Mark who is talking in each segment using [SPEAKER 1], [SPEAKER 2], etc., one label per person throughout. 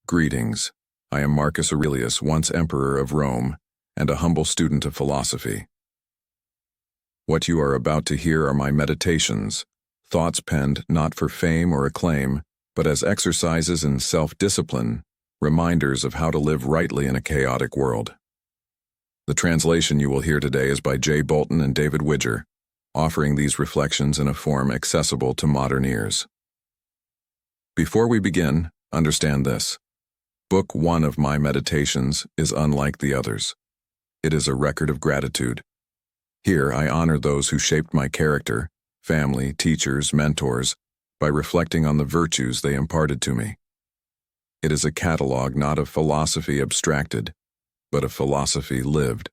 [SPEAKER 1] Greetings. I am Marcus Aurelius, once Emperor of Rome, and a humble student of philosophy. What you are about to hear are my meditations, thoughts penned not for fame or acclaim, but as exercises in self-discipline, reminders of how to live rightly in a chaotic world. The translation you will hear today is by Boulton and David Widger, offering these reflections in a form accessible to modern ears. Before we begin, understand this. Book 1 of my meditations is unlike the others. It is a record of gratitude. Here I honor those who shaped my character, family, teachers, mentors, by reflecting on the virtues they imparted to me. It is a catalogue not of philosophy abstracted, but of philosophy lived.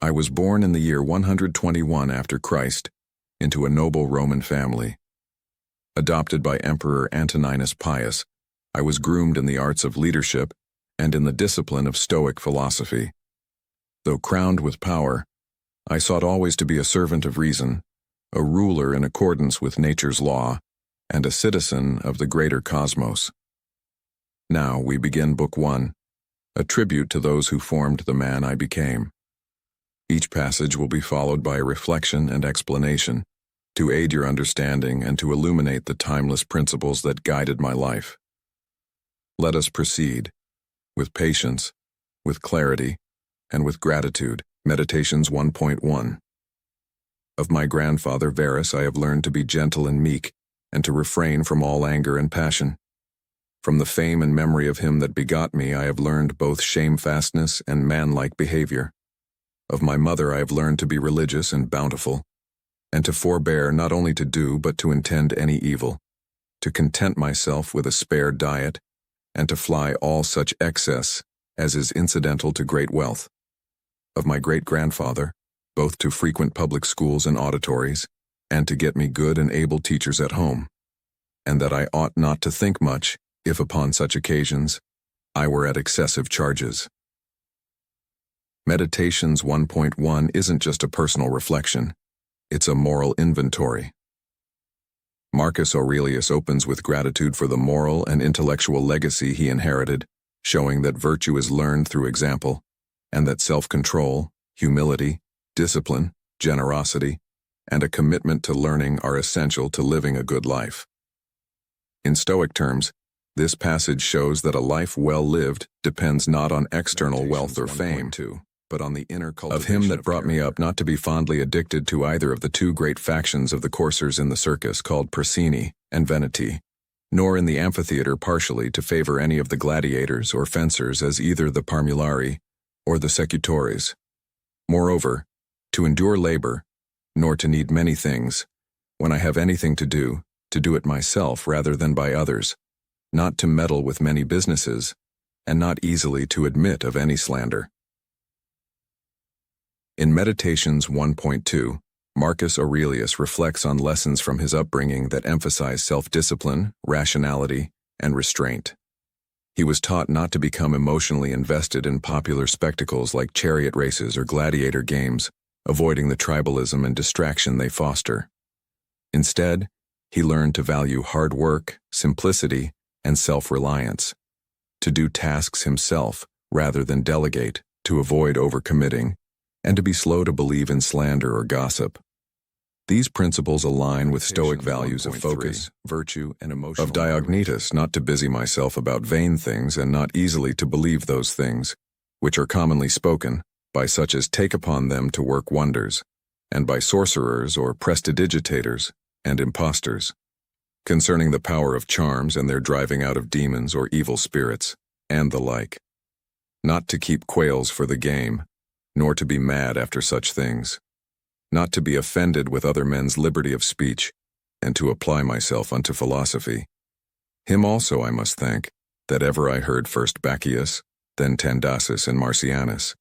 [SPEAKER 1] I was born in the year 121 after Christ, into a noble Roman family. Adopted by Emperor Antoninus Pius, I was groomed in the arts of leadership and in the discipline of Stoic philosophy. Though crowned with power, I sought always to be a servant of reason, a ruler in accordance with nature's law, and a citizen of the greater cosmos. Now we begin Book 1, a tribute to those who formed the man I became. Each passage will be followed by a reflection and explanation, to aid your understanding and to illuminate the timeless principles that guided my life. Let us proceed, with patience, with clarity, and with gratitude. Meditations 1.1. Of my grandfather Varus I have learned to be gentle and meek, and to refrain from all anger and passion. From the fame and memory of him that begot me I have learned both shamefastness and manlike behavior. Of my mother I have learned to be religious and bountiful, and to forbear not only to do but to intend any evil, to content myself with a spare diet, and to fly all such excess as is incidental to great wealth. Of my great-grandfather, both to frequent public schools and auditories, and to get me good and able teachers at home, and that I ought not to think much, if upon such occasions I were at excessive charges. Meditations 1.1 isn't just a personal reflection, it's a moral inventory. Marcus Aurelius opens with gratitude for the moral and intellectual legacy he inherited, showing that virtue is learned through example, and that self-control, humility, discipline, generosity, and a commitment to learning are essential to living a good life. In Stoic terms, this passage shows that a life well lived depends not on external wealth or fame, but on the inner cultivation of him that brought me up not to be fondly addicted to either of the two great factions of the coursers in the circus called Persini and Veneti, nor in the amphitheater partially to favor any of the gladiators or fencers as either the Parmulari or the Secutores. Moreover, to endure labor, nor to need many things, when I have anything to do it myself rather than by others, not to meddle with many businesses, and not easily to admit of any slander. In Meditations 1.2, Marcus Aurelius reflects on lessons from his upbringing that emphasize self-discipline, rationality, and restraint. He was taught not to become emotionally invested in popular spectacles like chariot races or gladiator games, avoiding the tribalism and distraction they foster. Instead, he learned to value hard work, simplicity, and self-reliance, to do tasks himself rather than delegate, to avoid overcommitting, and to be slow to believe in slander or gossip. These principles align with Stoic values of focus, virtue, and emotional of Diognetus, not to busy myself about vain things and not easily to believe those things, which are commonly spoken, by such as take upon them to work wonders, and by sorcerers or prestidigitators and impostors, concerning the power of charms and their driving out of demons or evil spirits, and the like. Not to keep quails for the game, nor to be mad after such things, not to be offended with other men's liberty of speech, and to apply myself unto philosophy. Him also I must thank, that ever I heard first Bacchius, then Tandasis and Marcianus,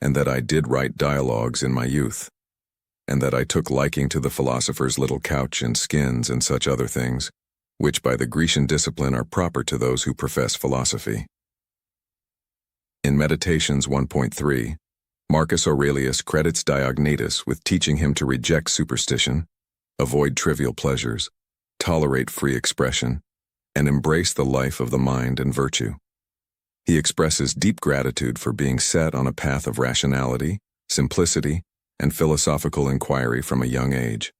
[SPEAKER 1] and that I did write dialogues in my youth, and that I took liking to the philosopher's little couch and skins and such other things, which by the Grecian discipline are proper to those who profess philosophy. In Meditations 1.3, Marcus Aurelius credits Diognetus with teaching him to reject superstition, avoid trivial pleasures, tolerate free expression, and embrace the life of the mind and virtue. He expresses deep gratitude for being set on a path of rationality, simplicity, and philosophical inquiry from a young age.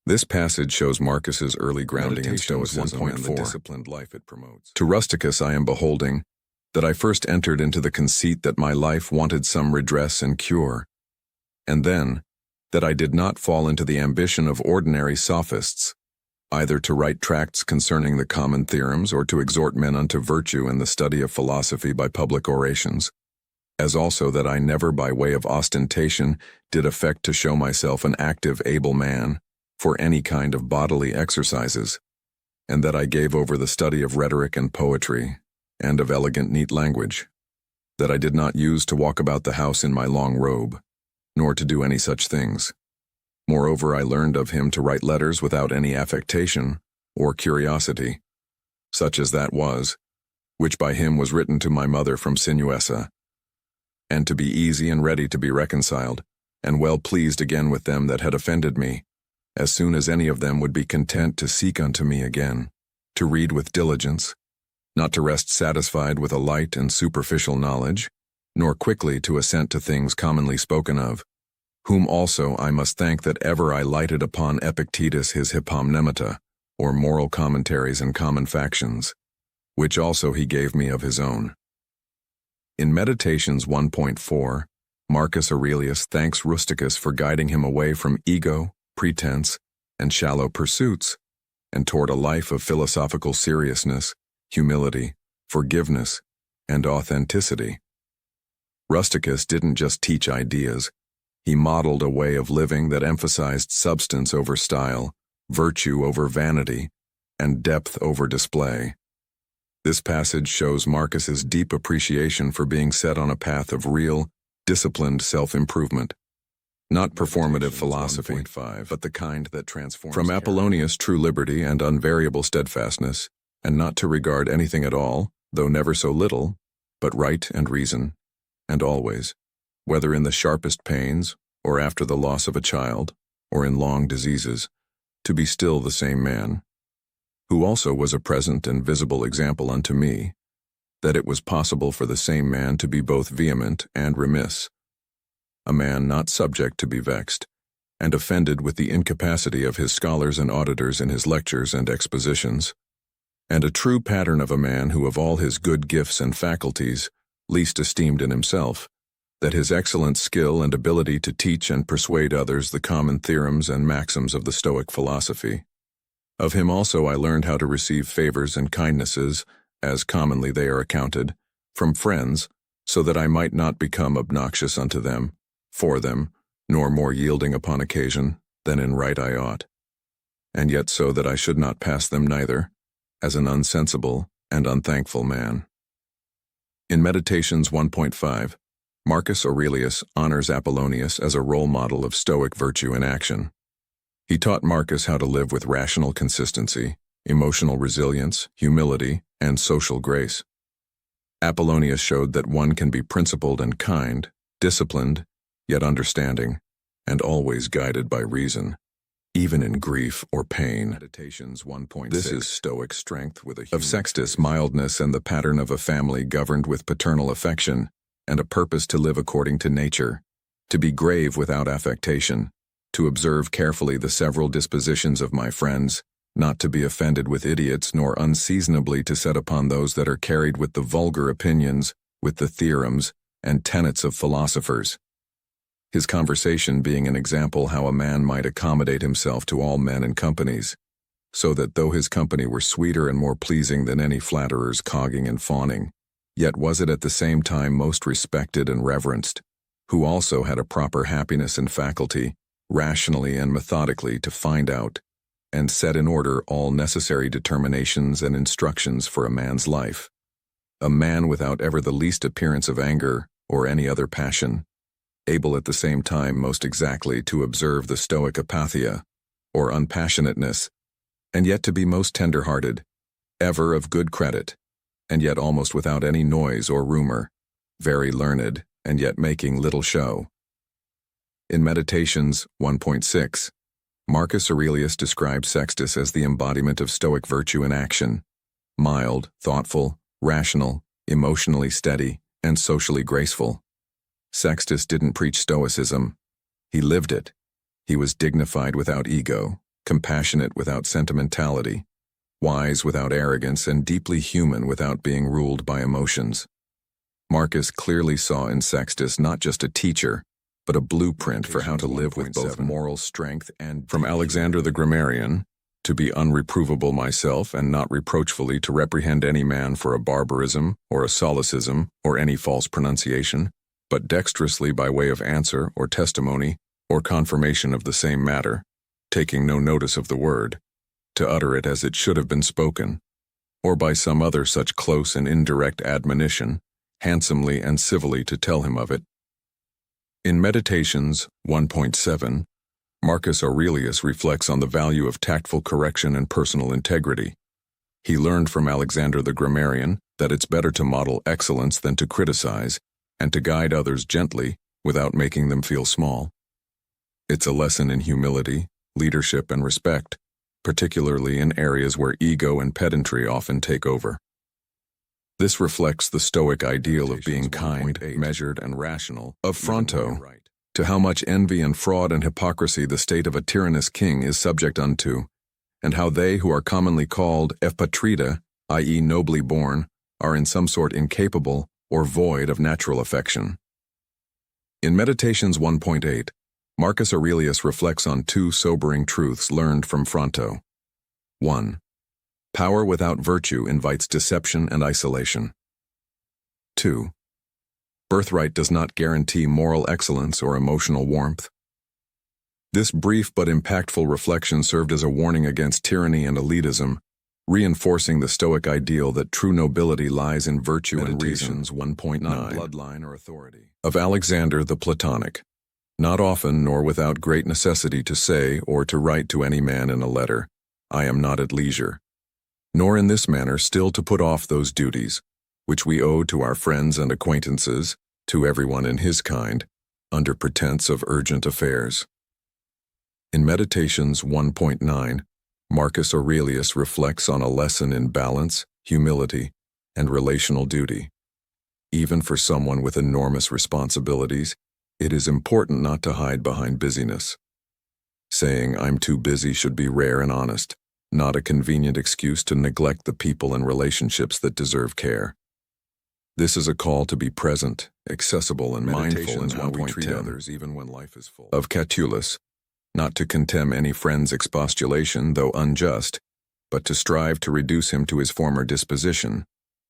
[SPEAKER 1] This passage shows Marcus's early grounding in Stoicism and the disciplined life it promotes. To Rusticus I am beholding, that I first entered into the conceit that my life wanted some redress and cure, and then, that I did not fall into the ambition of ordinary sophists, either to write tracts concerning the common theorems or to exhort men unto virtue and the study of philosophy by public orations, as also that I never by way of ostentation did affect to show myself an active, able man for any kind of bodily exercises, and that I gave over the study of rhetoric and poetry, and of elegant neat language, that I did not use to walk about the house in my long robe, nor to do any such things. Moreover, I learned of him to write letters without any affectation or curiosity, such as that was, which by him was written to my mother from Sinuessa, and to be easy and ready to be reconciled, and well pleased again with them that had offended me, as soon as any of them would be content to seek unto me again, to read with diligence, not to rest satisfied with a light and superficial knowledge, nor quickly to assent to things commonly spoken of, whom also I must thank that ever I lighted upon Epictetus his Hypomnemata, or moral commentaries and common factions, which also he gave me of his own. In Meditations 1.4, Marcus Aurelius thanks Rusticus for guiding him away from ego, pretense, and shallow pursuits, and toward a life of philosophical seriousness, humility, forgiveness, and authenticity. Rusticus didn't just teach ideas, he modeled a way of living that emphasized substance over style, virtue over vanity, and depth over display. This passage shows Marcus's deep appreciation for being set on a path of real, disciplined self-improvement. Not performative philosophy, but the kind that transforms. From Apollonius, true liberty and unvariable steadfastness, and not to regard anything at all, though never so little, but right and reason, and always, whether in the sharpest pains, or after the loss of a child, or in long diseases, to be still the same man, who also was a present and visible example unto me, that it was possible for the same man to be both vehement and remiss, a man not subject to be vexed, and offended with the incapacity of his scholars and auditors in his lectures and expositions, and a true pattern of a man who of all his good gifts and faculties, least esteemed in himself, that his excellent skill and ability to teach and persuade others the common theorems and maxims of the Stoic philosophy. Of him also I learned how to receive favors and kindnesses, as commonly they are accounted, from friends, so that I might not become obnoxious unto them, for them, nor more yielding upon occasion than in right I ought, and yet so that I should not pass them neither, as an unsensible and unthankful man. In Meditations 1.5, Marcus Aurelius honors Apollonius as a role model of Stoic virtue in action. He taught Marcus how to live with rational consistency, emotional resilience, humility, and social grace. Apollonius showed that one can be principled and kind, disciplined, yet understanding, and always guided by reason, even in grief or pain. Meditations 1.6. This is Stoic strength with a human of Sextus, mildness and the pattern of a family governed with paternal affection, and a purpose to live according to nature, to be grave without affectation, to observe carefully the several dispositions of my friends, not to be offended with idiots, nor unseasonably to set upon those that are carried with the vulgar opinions, with the theorems, and tenets of philosophers. His conversation being an example how a man might accommodate himself to all men and companies, so that though his company were sweeter and more pleasing than any flatterer's cogging and fawning, yet was it at the same time most respected and reverenced, who also had a proper happiness and faculty, rationally and methodically to find out, and set in order all necessary determinations and instructions for a man's life. A man without ever the least appearance of anger or any other passion, able at the same time most exactly to observe the Stoic apatheia, or unpassionateness, and yet to be most tender-hearted, ever of good credit, and yet almost without any noise or rumor, very learned, and yet making little show. In Meditations 1.6, Marcus Aurelius describes Sextus as the embodiment of Stoic virtue in action, mild, thoughtful, rational, emotionally steady, and socially graceful. Sextus didn't preach Stoicism. He lived it. He was dignified without ego, compassionate without sentimentality, wise without arrogance, and deeply human without being ruled by emotions. Marcus clearly saw in Sextus not just a teacher, but a blueprint for how to live with both moral strength and from Alexander the Grammarian, to be unreprovable myself and not reproachfully to reprehend any man for a barbarism or a solecism or any false pronunciation, but dexterously by way of answer or testimony or confirmation of the same matter, taking no notice of the word, to utter it as it should have been spoken, or by some other such close and indirect admonition, handsomely and civilly to tell him of it. In Meditations 1.7, Marcus Aurelius reflects on the value of tactful correction and personal integrity. He learned from Alexander the Grammarian that it's better to model excellence than to criticize, and to guide others gently without making them feel small. It's a lesson in humility, leadership, and respect, particularly in areas where ego and pedantry often take over. This reflects the Stoic ideal of being kind, measured, and rational, of Fronto, to how much envy and fraud and hypocrisy the state of a tyrannous king is subject unto, and how they who are commonly called epatrida, i.e. nobly born, are in some sort incapable or void of natural affection. In Meditations 1.8, Marcus Aurelius reflects on two sobering truths learned from Fronto. 1. Power without virtue invites deception and isolation. 2. Birthright does not guarantee moral excellence or emotional warmth. This brief but impactful reflection served as a warning against tyranny and elitism, reinforcing the Stoic ideal that true nobility lies in virtue and reason. 1.9 bloodline or authority. Of Alexander the Platonic. Not often nor without great necessity to say or to write to any man in a letter, I am not at leisure, nor in this manner still to put off those duties, which we owe to our friends and acquaintances, to everyone in his kind, under pretense of urgent affairs. In Meditations 1.9, Marcus Aurelius reflects on a lesson in balance, humility, and relational duty. Even for someone with enormous responsibilities, it is important not to hide behind busyness. Saying I'm too busy should be rare and honest, not a convenient excuse to neglect the people and relationships that deserve care. This is a call to be present, accessible, and mindful in how we treat others even when life is full. Of Catullus, not to contemn any friend's expostulation, though unjust, but to strive to reduce him to his former disposition,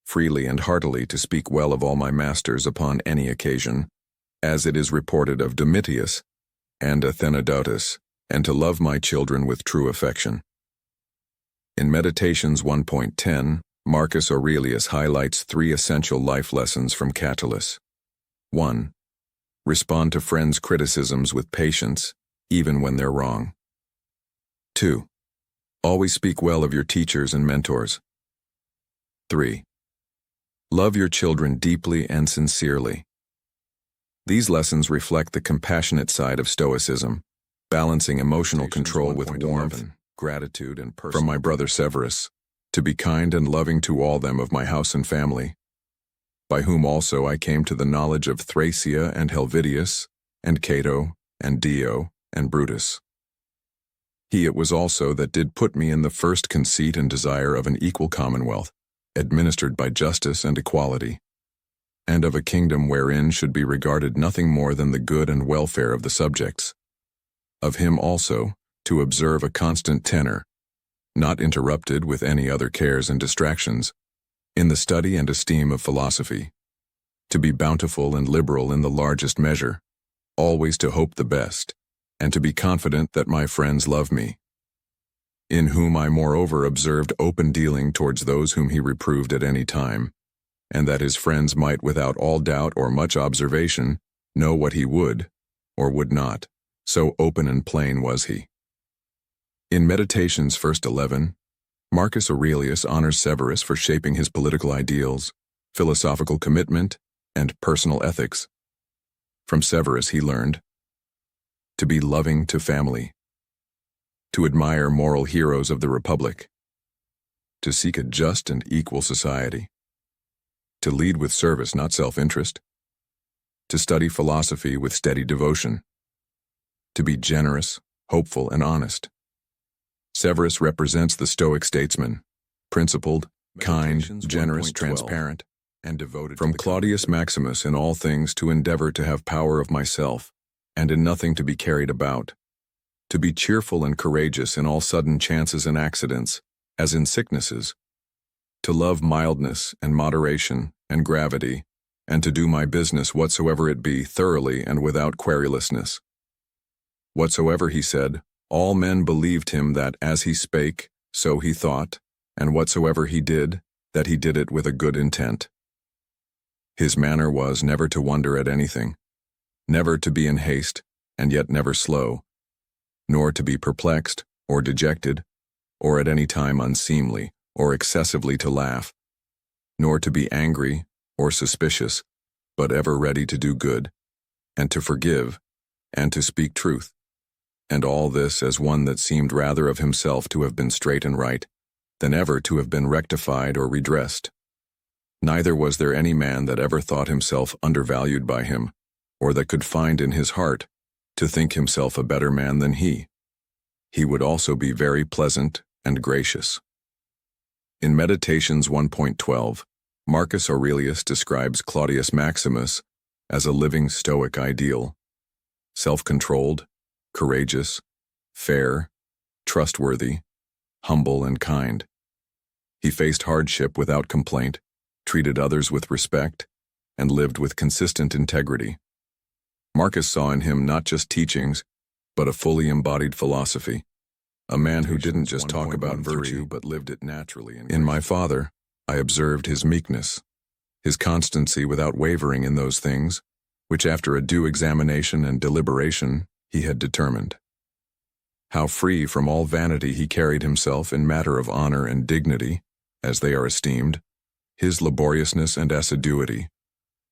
[SPEAKER 1] freely and heartily to speak well of all my masters upon any occasion, as it is reported of Domitius and Athenodotus, and to love my children with true affection. In Meditations 1.10, Marcus Aurelius highlights three essential life lessons from Catullus. 1. Respond to friends' criticisms with patience, even when they're wrong. 2. Always speak well of your teachers and mentors. 3. Love your children deeply and sincerely. These lessons reflect the compassionate side of Stoicism, balancing emotional control with warmth, gratitude, and personal. From my brother Severus, to be kind and loving to all them of my house and family, by whom also I came to the knowledge of Thracia and Helvidius, and Cato, and Dio, and Brutus. He it was also that did put me in the first conceit and desire of an equal commonwealth, administered by justice and equality, and of a kingdom wherein should be regarded nothing more than the good and welfare of the subjects. Of him also, to observe a constant tenor, not interrupted with any other cares and distractions, in the study and esteem of philosophy, to be bountiful and liberal in the largest measure, always to hope the best, and to be confident that my friends love me, in whom I moreover observed open dealing towards those whom he reproved at any time, and that his friends might without all doubt or much observation know what he would, or would not, so open and plain was he. In Meditations first 11, Marcus Aurelius honors Severus for shaping his political ideals, philosophical commitment, and personal ethics. From Severus he learned to be loving to family, to admire moral heroes of the Republic, to seek a just and equal society, to lead with service, not self-interest, to study philosophy with steady devotion, to be generous, hopeful, and honest. Severus represents the Stoic statesman, principled, kind, generous, transparent, and devoted. From Claudius Maximus, in all things to endeavor to have power of myself, and in nothing to be carried about, to be cheerful and courageous in all sudden chances and accidents, as in sicknesses, to love mildness and moderation and gravity, and to do my business whatsoever it be thoroughly and without querulousness. Whatsoever he said, all men believed him that as he spake, so he thought, and whatsoever he did, that he did it with a good intent. His manner was never to wonder at anything, never to be in haste, and yet never slow, nor to be perplexed or dejected, or at any time unseemly or excessively to laugh, nor to be angry or suspicious, but ever ready to do good, and to forgive, and to speak truth. And all this as one that seemed rather of himself to have been straight and right, than ever to have been rectified or redressed. Neither was there any man that ever thought himself undervalued by him, or that could find in his heart to think himself a better man than he. He would also be very pleasant and gracious. In Meditations 1.12, Marcus Aurelius describes Claudius Maximus as a living Stoic ideal, self-controlled, courageous, fair, trustworthy, humble, and kind. He faced hardship without complaint, treated others with respect, and lived with consistent integrity. Marcus saw in him not just teachings, but a fully embodied philosophy, a man who didn't just talk about virtue but lived it naturally. In my father, I observed his meekness, his constancy without wavering in those things, which after a due examination and deliberation he had determined. How free from all vanity he carried himself in matter of honor and dignity, as they are esteemed, his laboriousness and assiduity,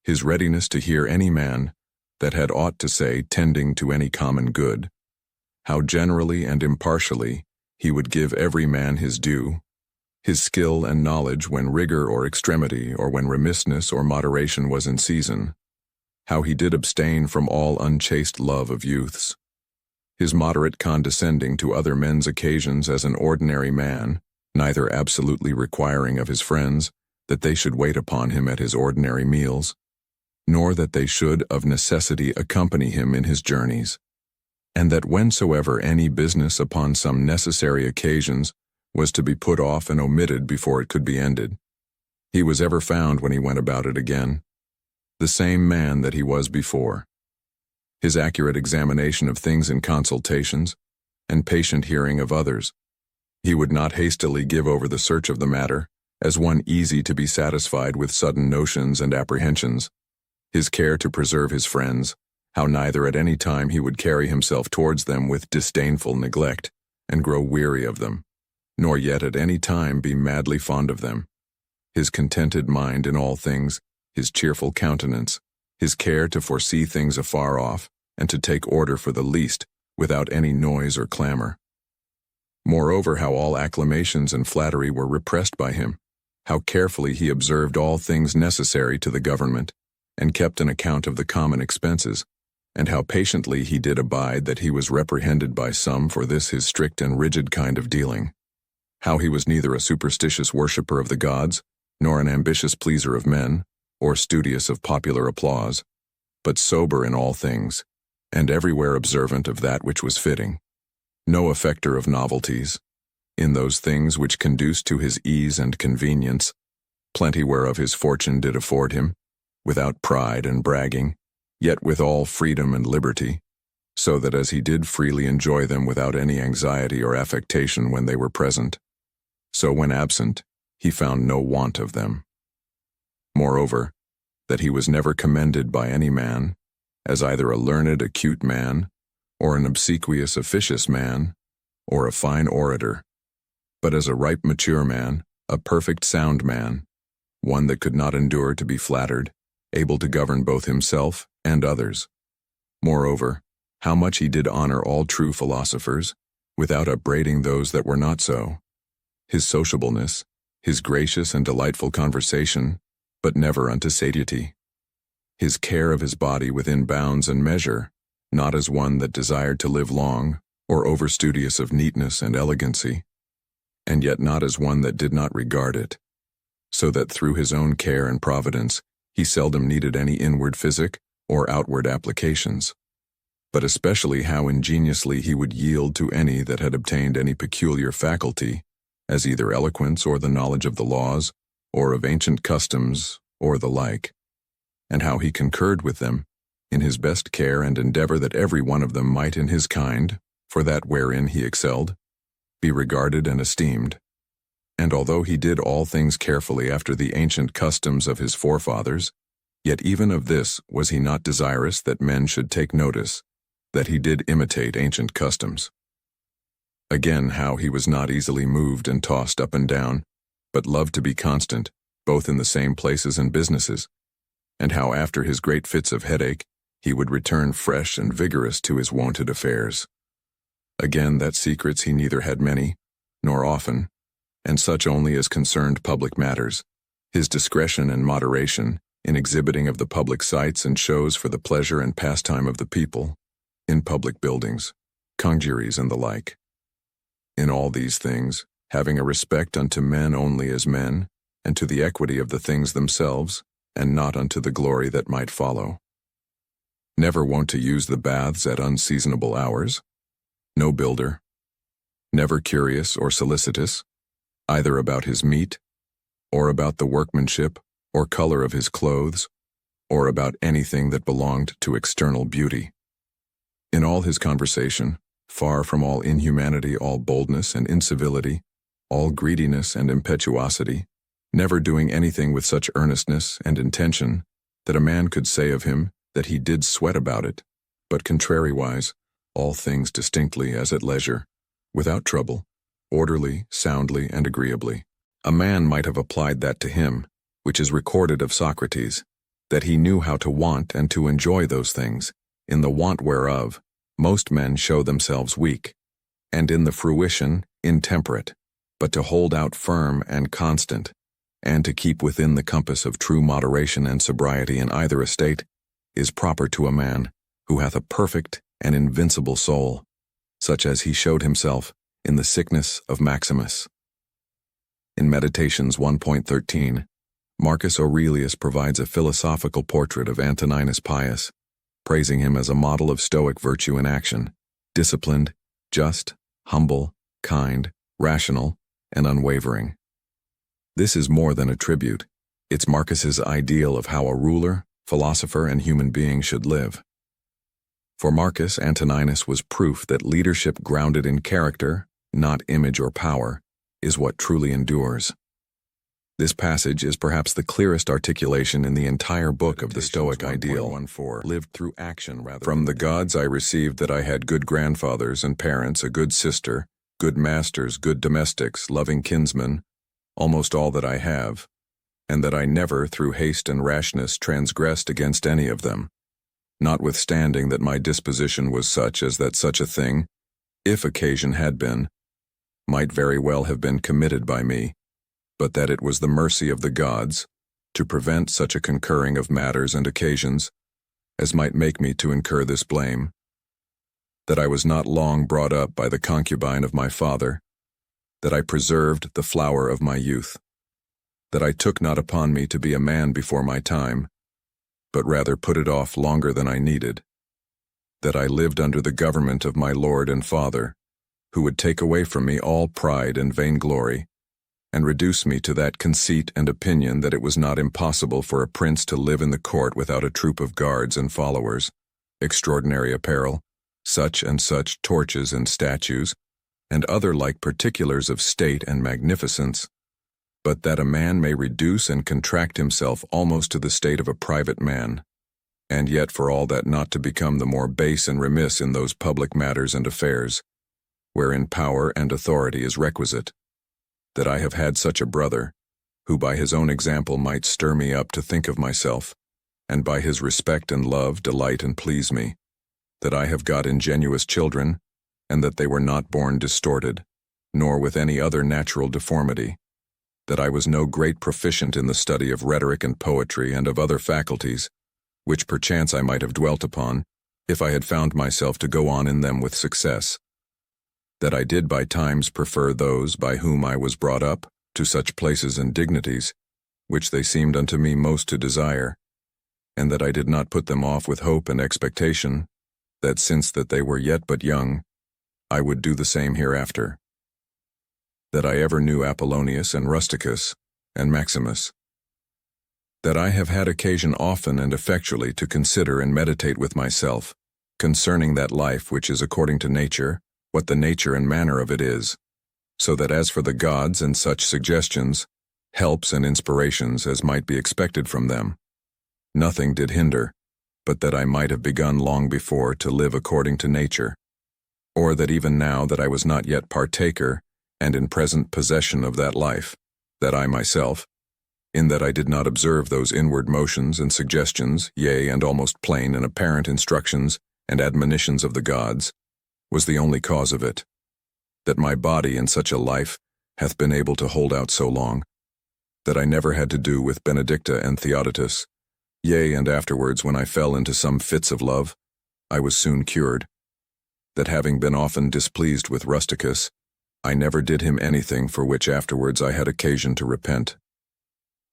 [SPEAKER 1] his readiness to hear any man that had aught to say tending to any common good, how generally and impartially he would give every man his due, his skill and knowledge when rigor or extremity or when remissness or moderation was in season, how he did abstain from all unchaste love of youths, his moderate condescending to other men's occasions as an ordinary man, neither absolutely requiring of his friends that they should wait upon him at his ordinary meals, nor that they should of necessity accompany him in his journeys, and that whensoever any business upon some necessary occasions was to be put off and omitted before it could be ended, he was ever found when he went about it again, the same man that he was before. His accurate examination of things in consultations, and patient hearing of others. He would not hastily give over the search of the matter, as one easy to be satisfied with sudden notions and apprehensions. His care to preserve his friends, how neither at any time he would carry himself towards them with disdainful neglect, and grow weary of them, nor yet at any time be madly fond of them. His contented mind in all things, his cheerful countenance, his care to foresee things afar off, and to take order for the least, without any noise or clamor. Moreover, how all acclamations and flattery were repressed by him, how carefully he observed all things necessary to the government, and kept an account of the common expenses, and how patiently he did abide that he was reprehended by some for this his strict and rigid kind of dealing. How he was neither a superstitious worshipper of the gods, nor an ambitious pleaser of men, or studious of popular applause, but sober in all things, and everywhere observant of that which was fitting, no affecter of novelties, in those things which conduced to his ease and convenience, plenty whereof his fortune did afford him, without pride and bragging, yet with all freedom and liberty, so that as he did freely enjoy them without any anxiety or affectation when they were present, so when absent, he found no want of them. Moreover, that he was never commended by any man, as either a learned, acute man, or an obsequious, officious man, or a fine orator, but as a ripe, mature man, a perfect, sound man, one that could not endure to be flattered, able to govern both himself and others. Moreover, how much he did honor all true philosophers, without upbraiding those that were not so. His sociableness, his gracious and delightful conversation, but never unto satiety, his care of his body within bounds and measure, not as one that desired to live long, or over-studious of neatness and elegancy, and yet not as one that did not regard it, so that through his own care and providence he seldom needed any inward physic or outward applications, but especially how ingeniously he would yield to any that had obtained any peculiar faculty, as either eloquence or the knowledge of the laws, or of ancient customs, or the like, and how he concurred with them in his best care and endeavor that every one of them might in his kind, for that wherein he excelled, be regarded and esteemed. And although he did all things carefully after the ancient customs of his forefathers, yet even of this was he not desirous that men should take notice, that he did imitate ancient customs. Again, how he was not easily moved and tossed up and down, but loved to be constant, both in the same places and businesses, and how after his great fits of headache, he would return fresh and vigorous to his wonted affairs. Again, that secrets he neither had many, nor often, and such only as concerned public matters, his discretion and moderation in exhibiting of the public sights and shows for the pleasure and pastime of the people, in public buildings, congeries and the like. In all these things, having a respect unto men only as men, and to the equity of the things themselves, and not unto the glory that might follow. Never wont to use the baths at unseasonable hours, no builder, never curious or solicitous, either about his meat, or about the workmanship or color of his clothes, or about anything that belonged to external beauty. In all his conversation, far from all inhumanity, all boldness and incivility, all greediness and impetuosity, never doing anything with such earnestness and intention that a man could say of him that he did sweat about it, but contrariwise, all things distinctly as at leisure, without trouble, orderly, soundly, and agreeably. A man might have applied that to him, which is recorded of Socrates, that he knew how to want and to enjoy those things, in the want whereof most men show themselves weak, and in the fruition intemperate, but to hold out firm and constant, and to keep within the compass of true moderation and sobriety in either estate, is proper to a man who hath a perfect and invincible soul, such as he showed himself in the sickness of Maximus. In Meditations 1.13, Marcus Aurelius provides a philosophical portrait of Antoninus Pius, praising him as a model of Stoic virtue in action, disciplined, just, humble, kind, rational, and unwavering. This is more than a tribute. It's Marcus's ideal of how a ruler, philosopher, and human being should live. For Marcus, Antoninus was proof that leadership grounded in character, not image or power, is what truly endures. This passage is perhaps the clearest articulation in the entire book of the Stoic ideal, lived through action rather. From the gods I received that I had good grandfathers and parents, a good sister, good masters, good domestics, loving kinsmen, almost all that I have, and that I never through haste and rashness transgressed against any of them, notwithstanding that my disposition was such as that such a thing, if occasion had been, might very well have been committed by me, but that it was the mercy of the gods to prevent such a concurring of matters and occasions as might make me to incur this blame, that I was not long brought up by the concubine of my father, that I preserved the flower of my youth, that I took not upon me to be a man before my time, but rather put it off longer than I needed, that I lived under the government of my Lord and Father, who would take away from me all pride and vainglory, and reduce me to that conceit and opinion that it was not impossible for a prince to live in the court without a troop of guards and followers, extraordinary apparel, such and such torches and statues, and other like particulars of state and magnificence, but that a man may reduce and contract himself almost to the state of a private man, and yet for all that not to become the more base and remiss in those public matters and affairs, wherein power and authority is requisite, that I have had such a brother, who by his own example might stir me up to think of myself, and by his respect and love delight and please me, that I have got ingenuous children, and that they were not born distorted, nor with any other natural deformity, that I was no great proficient in the study of rhetoric and poetry and of other faculties, which perchance I might have dwelt upon, if I had found myself to go on in them with success, that I did by times prefer those by whom I was brought up to such places and dignities, which they seemed unto me most to desire, and that I did not put them off with hope and expectation, that since that they were yet but young, I would do the same hereafter. That I ever knew Apollonius and Rusticus and Maximus. That I have had occasion often and effectually to consider and meditate with myself, concerning that life which is according to nature, what the nature and manner of it is, so that as for the gods and such suggestions, helps and inspirations as might be expected from them, nothing did hinder, but that I might have begun long before to live according to nature, or that even now that I was not yet partaker and in present possession of that life, that I myself, in that I did not observe those inward motions and suggestions, yea, and almost plain and apparent instructions and admonitions of the gods, was the only cause of it, that my body in such a life hath been able to hold out so long, that I never had to do with Benedicta and Theodotus, yea, and afterwards when I fell into some fits of love, I was soon cured, that having been often displeased with Rusticus, I never did him anything for which afterwards I had occasion to repent,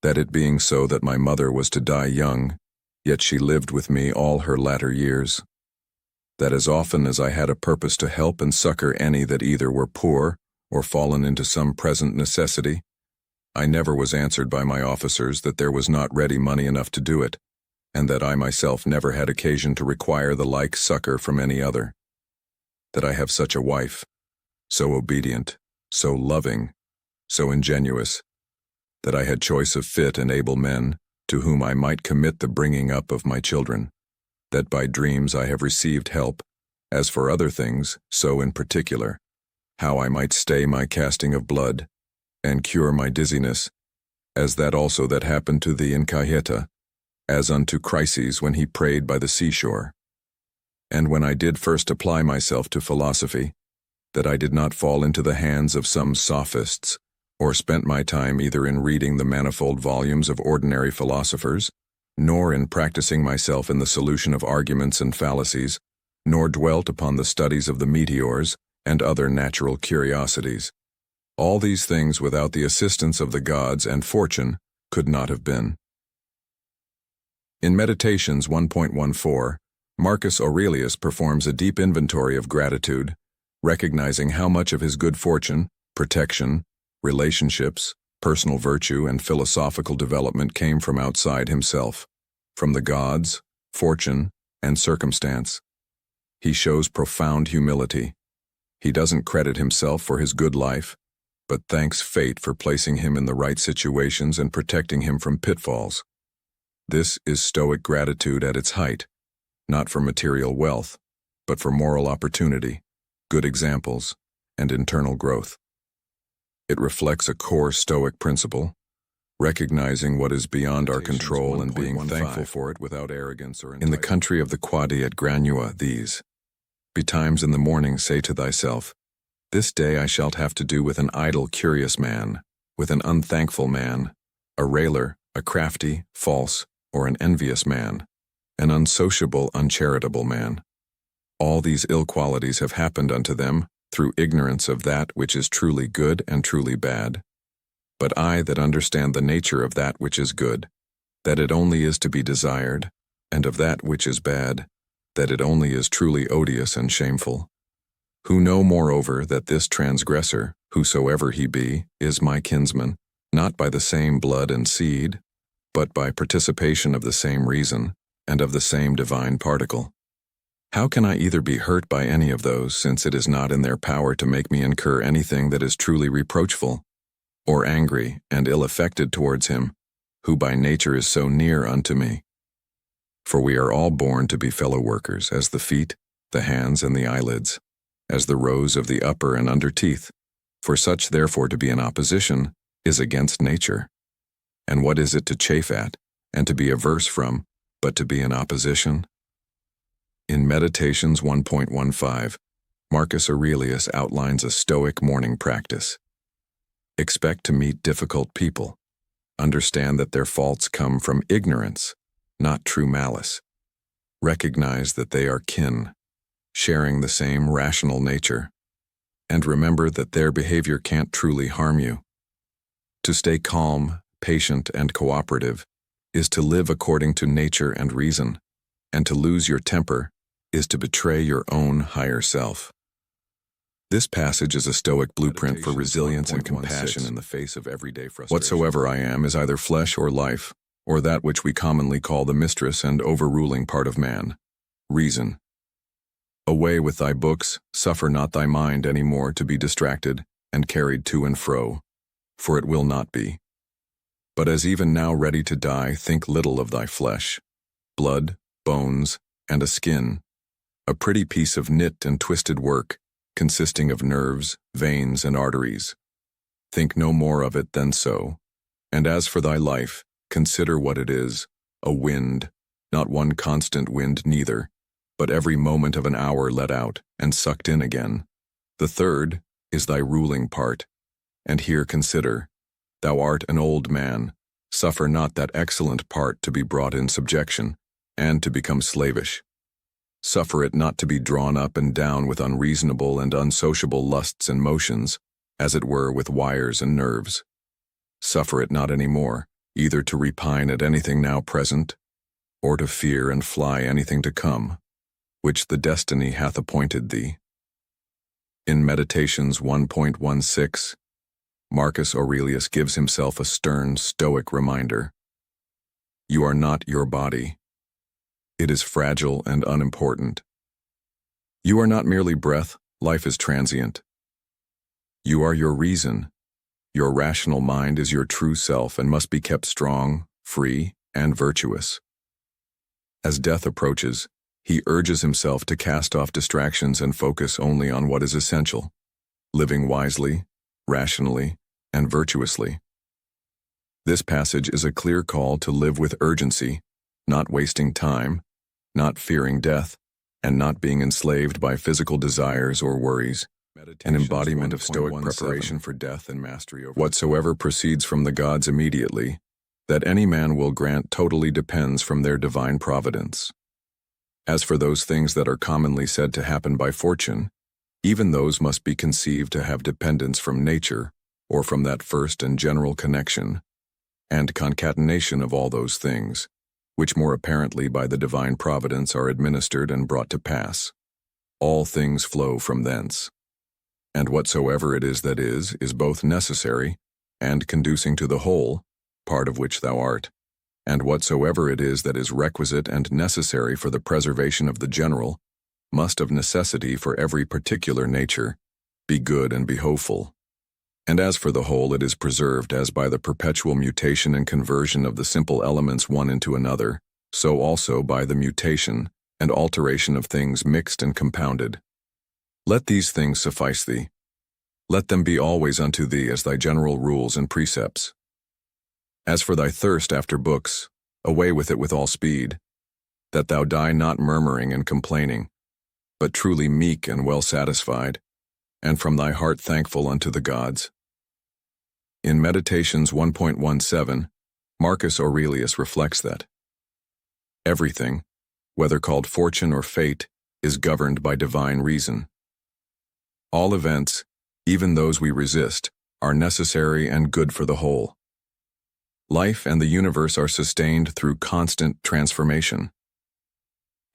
[SPEAKER 1] that it being so that my mother was to die young, yet she lived with me all her latter years, that as often as I had a purpose to help and succor any that either were poor or fallen into some present necessity, I never was answered by my officers that there was not ready money enough to do it, and that I myself never had occasion to require the like succor from any other, that I have such a wife, so obedient, so loving, so ingenuous, that I had choice of fit and able men, to whom I might commit the bringing up of my children, that by dreams I have received help, as for other things, so in particular, how I might stay my casting of blood, and cure my dizziness, as that also that happened to thee in Caieta, as unto Chryses when he prayed by the seashore. And when I did first apply myself to philosophy, that I did not fall into the hands of some sophists, or spent my time either in reading the manifold volumes of ordinary philosophers, nor in practicing myself in the solution of arguments and fallacies, nor dwelt upon the studies of the meteors and other natural curiosities. All these things without the assistance of the gods and fortune could not have been. In Meditations 1.14, Marcus Aurelius performs a deep inventory of gratitude, recognizing how much of his good fortune, protection, relationships, personal virtue, and philosophical development came from outside himself, from the gods, fortune, and circumstance. He shows profound humility. He doesn't credit himself for his good life, but thanks fate for placing him in the right situations and protecting him from pitfalls. This is Stoic gratitude at its height, not for material wealth, but for moral opportunity, good examples, and internal growth. It reflects a core Stoic principle, recognizing what is beyond our control and being thankful for it without arrogance or entitlement. In the country of the Quadi at Granua, these betimes in the morning say to thyself, this day I shalt have to do with an idle, curious man, with an unthankful man, a railer, a crafty, false, or an envious man, an unsociable, uncharitable man. All these ill qualities have happened unto them through ignorance of that which is truly good and truly bad. But I that understand the nature of that which is good, that it only is to be desired, and of that which is bad, that it only is truly odious and shameful, who know moreover that this transgressor, whosoever he be, is my kinsman, not by the same blood and seed, but by participation of the same reason, and of the same divine particle. How can I either be hurt by any of those, since it is not in their power to make me incur anything that is truly reproachful, or angry and ill-affected towards him, who by nature is so near unto me? For we are all born to be fellow workers, as the feet, the hands, and the eyelids, as the rows of the upper and under teeth. For such therefore to be in opposition is against nature. And what is it to chafe at, and to be averse from, but to be in opposition? In Meditations 1.15, Marcus Aurelius outlines a Stoic morning practice. Expect to meet difficult people. Understand that their faults come from ignorance, not true malice. Recognize that they are kin, sharing the same rational nature. And remember that their behavior can't truly harm you. To stay calm, patient, and cooperative is to live according to nature and reason, and to lose your temper is to betray your own higher self. This passage is a Stoic blueprint for resilience and compassion in the face of everyday frustration. Whatsoever I am is either flesh or life, or that which we commonly call the mistress and overruling part of man, reason. Away with thy books, suffer not thy mind any more to be distracted and carried to and fro, for it will not be. But as even now ready to die, think little of thy flesh, blood, bones, and a skin, a pretty piece of knit and twisted work, consisting of nerves, veins, and arteries. Think no more of it than so. And as for thy life, consider what it is, a wind, not one constant wind neither, but every moment of an hour let out and sucked in again. The third is thy ruling part. And here consider, thou art an old man, suffer not that excellent part to be brought in subjection, and to become slavish. Suffer it not to be drawn up and down with unreasonable and unsociable lusts and motions, as it were with wires and nerves. Suffer it not any more, either to repine at anything now present, or to fear and fly anything to come, which the destiny hath appointed thee. In Meditations 1.16, Marcus Aurelius gives himself a stern Stoic reminder. You are not your body. It is fragile and unimportant. You are not merely breath, life is transient. You are your reason. Your rational mind is your true self and must be kept strong, free, and virtuous. As death approaches, he urges himself to cast off distractions and focus only on what is essential, living wisely, rationally, and virtuously. This passage is a clear call to live with urgency, not wasting time, not fearing death, and not being enslaved by physical desires or worries, an embodiment of Stoic preparation for death and mastery over whatsoever proceeds from the gods immediately, that any man will grant totally depends from their divine providence. As for those things that are commonly said to happen by fortune, even those must be conceived to have dependence from nature, or from that first and general connection, and concatenation of all those things, which more apparently by the divine providence are administered and brought to pass. All things flow from thence. And whatsoever it is that is both necessary and conducing to the whole, part of which thou art, and whatsoever it is that is requisite and necessary for the preservation of the general, must of necessity for every particular nature be good and be hopeful. And as for the whole, it is preserved as by the perpetual mutation and conversion of the simple elements one into another, so also by the mutation and alteration of things mixed and compounded. Let these things suffice thee. Let them be always unto thee as thy general rules and precepts. As for thy thirst after books, away with it with all speed, that thou die not murmuring and complaining, but truly meek and well satisfied, and from thy heart thankful unto the gods. In Meditations 1.17, Marcus Aurelius reflects that everything, whether called fortune or fate, is governed by divine reason. All events, even those we resist, are necessary and good for the whole. Life and the universe are sustained through constant transformation.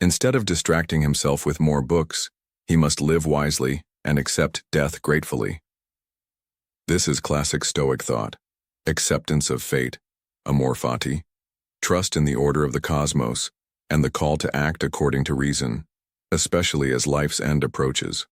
[SPEAKER 1] Instead of distracting himself with more books, he must live wisely and accept death gratefully. This is classic Stoic thought, acceptance of fate, amor fati, trust in the order of the cosmos, and the call to act according to reason, especially as life's end approaches.